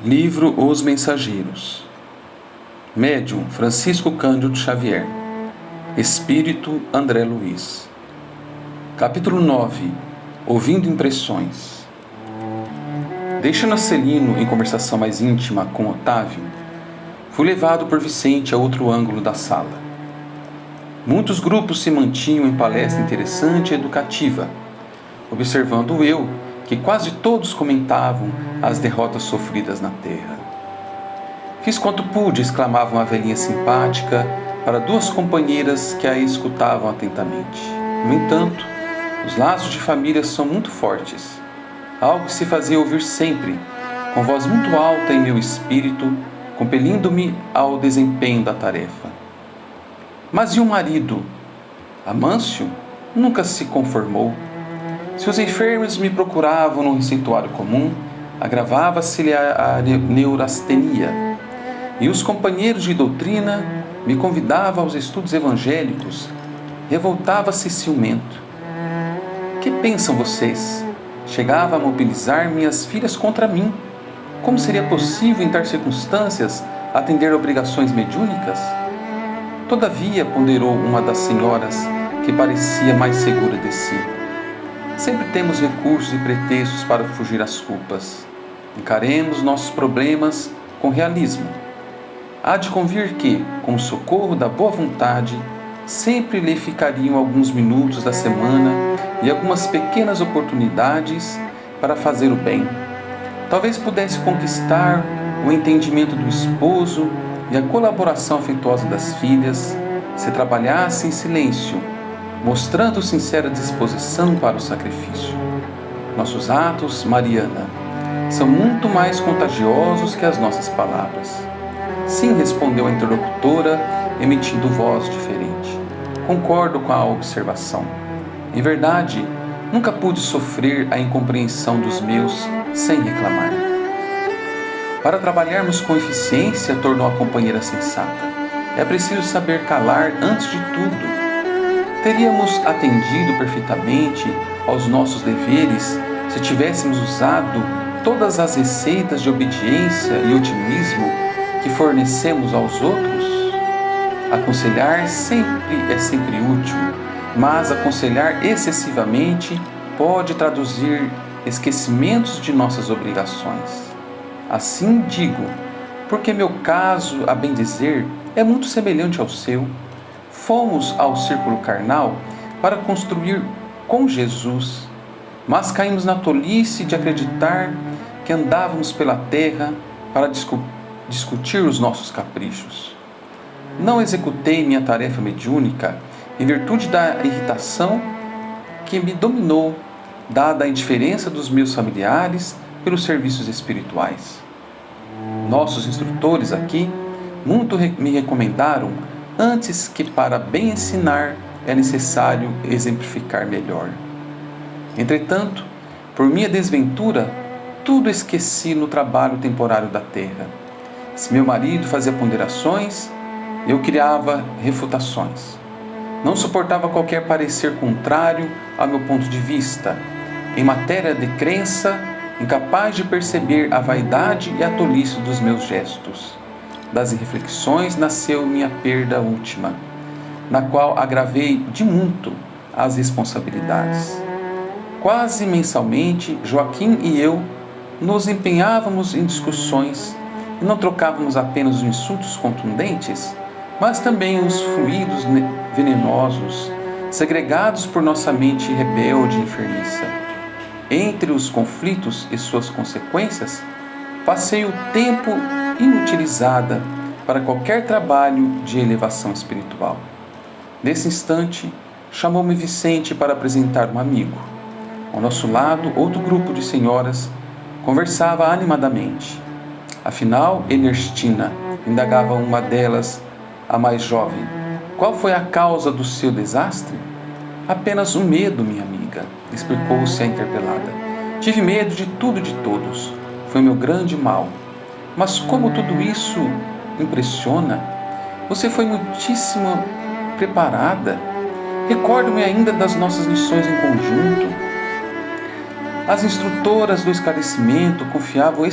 Livro Os Mensageiros. Médium Francisco Cândido Xavier. Espírito André Luiz. Capítulo 9. Ouvindo impressões. Deixando Celino em conversação mais íntima com Otávio, fui levado por Vicente a outro ângulo da sala. Muitos grupos se mantinham em palestra interessante e educativa, observando eu que quase todos comentavam as derrotas sofridas na terra. Fiz quanto pude, exclamava uma velhinha simpática para duas companheiras que a escutavam atentamente. No entanto, os laços de família são muito fortes, algo que se fazia ouvir sempre, com voz muito alta em meu espírito, compelindo-me ao desempenho da tarefa. Mas e o marido? Amâncio nunca se conformou. Se os enfermos me procuravam no receituário comum, agravava-se-lhe a neurastenia, e os companheiros de doutrina me convidavam aos estudos evangélicos, revoltava-se ciumento. Que pensam vocês? Chegava a mobilizar minhas filhas contra mim. Como seria possível, em tais circunstâncias, atender obrigações mediúnicas? Todavia, ponderou uma das senhoras, que parecia mais segura de si, sempre temos recursos e pretextos para fugir às culpas. Encaremos nossos problemas com realismo. Há de convir que, com o socorro da boa vontade, sempre lhe ficariam alguns minutos da semana e algumas pequenas oportunidades para fazer o bem. Talvez pudesse conquistar o entendimento do esposo e a colaboração afetuosa das filhas, se trabalhasse em silêncio, mostrando sincera disposição para o sacrifício. Nossos atos, Mariana, são muito mais contagiosos que as nossas palavras. Sim, respondeu a interlocutora, emitindo voz diferente. Concordo com a observação. Em verdade, nunca pude sofrer a incompreensão dos meus sem reclamar. Para trabalharmos com eficiência, tornou a companheira sensata, é preciso saber calar antes de tudo. Teríamos atendido perfeitamente aos nossos deveres se tivéssemos usado todas as receitas de obediência e otimismo que fornecemos aos outros? Aconselhar é sempre útil, mas aconselhar excessivamente pode traduzir esquecimentos de nossas obrigações. Assim digo, porque meu caso, a bem dizer, é muito semelhante ao seu. Fomos ao círculo carnal para construir com Jesus, mas caímos na tolice de acreditar que andávamos pela terra para discutir os nossos caprichos. Não executei minha tarefa mediúnica em virtude da irritação que me dominou, dada a indiferença dos meus familiares pelos serviços espirituais. Nossos instrutores aqui muito me recomendaram antes que para bem ensinar é necessário exemplificar melhor. Entretanto, por minha desventura, tudo esqueci no trabalho temporário da terra. Se meu marido fazia ponderações, eu criava refutações. Não suportava qualquer parecer contrário ao meu ponto de vista. Em matéria de crença, incapaz de perceber a vaidade e a tolice dos meus gestos. Das reflexões nasceu minha perda última, na qual agravei de muito as responsabilidades. Quase mensalmente, Joaquim e eu nos empenhávamos em discussões e não trocávamos apenas os insultos contundentes, mas também os fluidos venenosos, segregados por nossa mente rebelde e enfermiça. Entre os conflitos e suas consequências, passei o tempo inutilizada para qualquer trabalho de elevação espiritual. Nesse instante, chamou-me Vicente para apresentar um amigo. Ao nosso lado, outro grupo de senhoras conversava animadamente. Afinal, Ernestina, indagava uma delas, a mais jovem, qual foi a causa do seu desastre? Apenas um medo, minha amiga, explicou-se a interpelada. Tive medo de tudo e de todos. Foi meu grande mal. Mas como tudo isso impressiona, você foi muitíssimo preparada. Recordo-me ainda das nossas lições em conjunto. As instrutoras do esclarecimento confiavam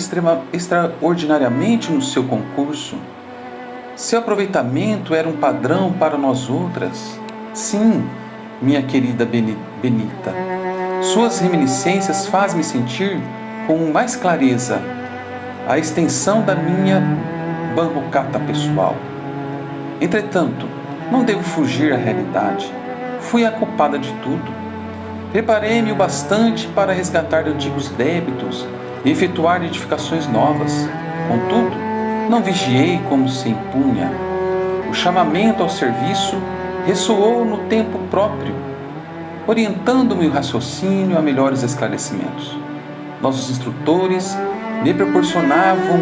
extraordinariamente no seu concurso. Seu aproveitamento era um padrão para nós outras. Sim, minha querida Benita, suas reminiscências fazem-me sentir com mais clareza a extensão da minha banrocata pessoal. Entretanto, não devo fugir à realidade. Fui a culpada de tudo. Preparei-me o bastante para resgatar antigos débitos e efetuar edificações novas. Contudo, não vigiei como se impunha. O chamamento ao serviço ressoou no tempo próprio, orientando-me o raciocínio a melhores esclarecimentos. Nossos instrutores me proporcionavam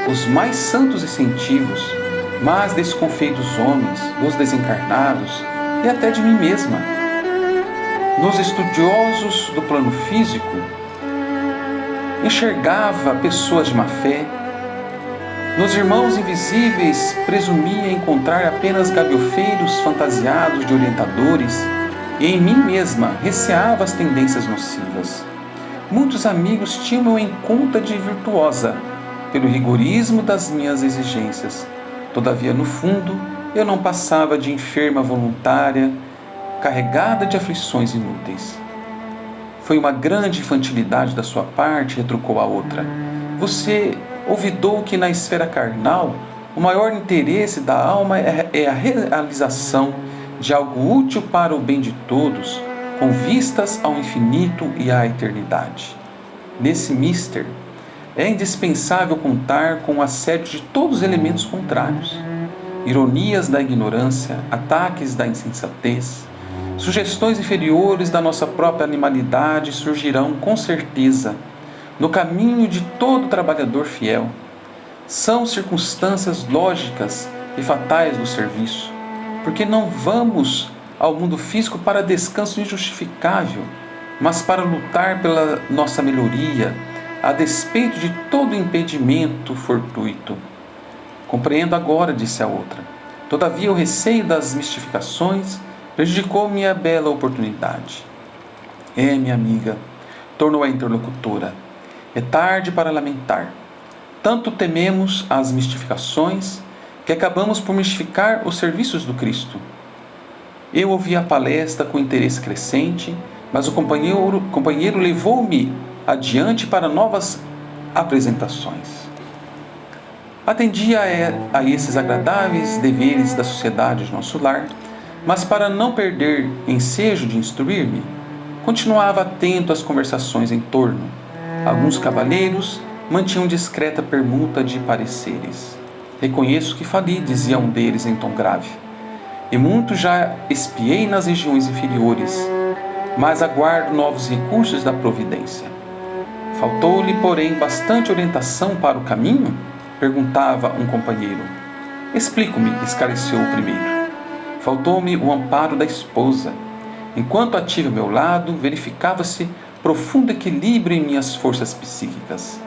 os mais santos incentivos, mas desconfiei dos homens, dos desencarnados e até de mim mesma. Nos estudiosos do plano físico, enxergava pessoas de má fé. Nos irmãos invisíveis, presumia encontrar apenas galiofeiros fantasiados de orientadores, e em mim mesma receava as tendências nocivas. Muitos amigos tinham-me em conta de virtuosa, pelo rigorismo das minhas exigências. Todavia, no fundo, eu não passava de enferma voluntária, carregada de aflições inúteis. Foi uma grande infantilidade da sua parte, retrucou a outra. Você olvidou que na esfera carnal o maior interesse da alma é a realização de algo útil para o bem de todos, com vistas ao infinito e à eternidade. Nesse mister, é indispensável contar com o assédio de todos os elementos contrários. Ironias da ignorância, ataques da insensatez, sugestões inferiores da nossa própria animalidade surgirão com certeza no caminho de todo trabalhador fiel. São circunstâncias lógicas e fatais do serviço, porque não vamos ao mundo físico para descanso injustificável, mas para lutar pela nossa melhoria, a despeito de todo impedimento fortuito. Compreendo agora, disse a outra. Todavia o receio das mistificações prejudicou-me a bela oportunidade. Minha amiga, tornou a interlocutora, é tarde para lamentar. Tanto tememos as mistificações que acabamos por mistificar os serviços do Cristo. Eu ouvi a palestra com interesse crescente, mas o companheiro levou-me adiante para novas apresentações. Atendia a esses agradáveis deveres da sociedade de nosso lar, mas para não perder ensejo de instruir-me, continuava atento às conversações em torno. Alguns cavalheiros mantinham discreta permuta de pareceres. Reconheço que fali, dizia um deles em tom grave, e muito já espiei nas regiões inferiores, mas aguardo novos recursos da providência. Faltou-lhe, porém, bastante orientação para o caminho? Perguntava um companheiro. Explico-me, esclareceu o primeiro. Faltou-me o amparo da esposa. Enquanto a tive ao meu lado, verificava-se profundo equilíbrio em minhas forças psíquicas.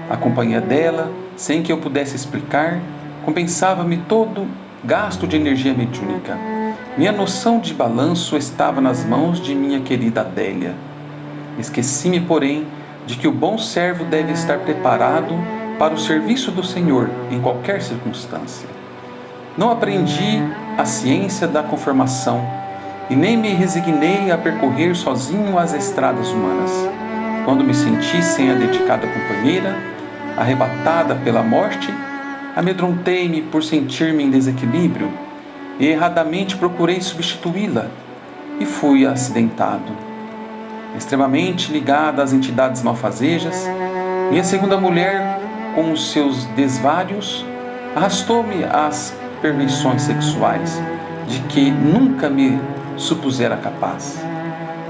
A companhia dela, sem que eu pudesse explicar, compensava-me todo gasto de energia mediúnica. Minha noção de balanço estava nas mãos de minha querida Adélia. Esqueci-me, porém, de que o bom servo deve estar preparado para o serviço do Senhor em qualquer circunstância. Não aprendi a ciência da conformação e nem me resignei a percorrer sozinho as estradas humanas. Quando me senti sem a dedicada companheira, arrebatada pela morte, amedrontei-me por sentir-me em desequilíbrio e erradamente procurei substituí-la e fui acidentado. Extremamente ligada às entidades malfazejas, minha segunda mulher, com os seus desvários, arrastou-me às perversões sexuais, de que nunca me supusera capaz.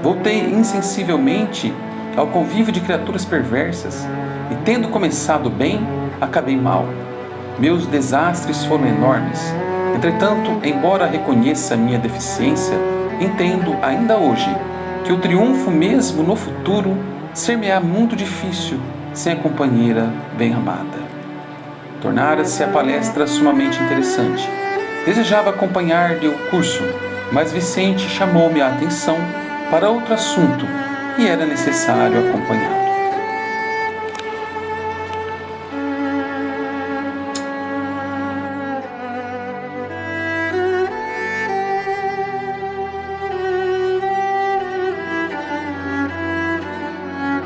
Voltei insensivelmente ao convívio de criaturas perversas, e tendo começado bem, acabei mal. Meus desastres foram enormes. Entretanto, embora reconheça minha deficiência, entendo ainda hoje que o triunfo mesmo no futuro ser-me-á muito difícil sem a companheira bem-amada. Tornara-se a palestra sumamente interessante. Desejava acompanhar-lhe o curso, mas Vicente chamou-me a atenção para outro assunto e era necessário acompanhá-lo.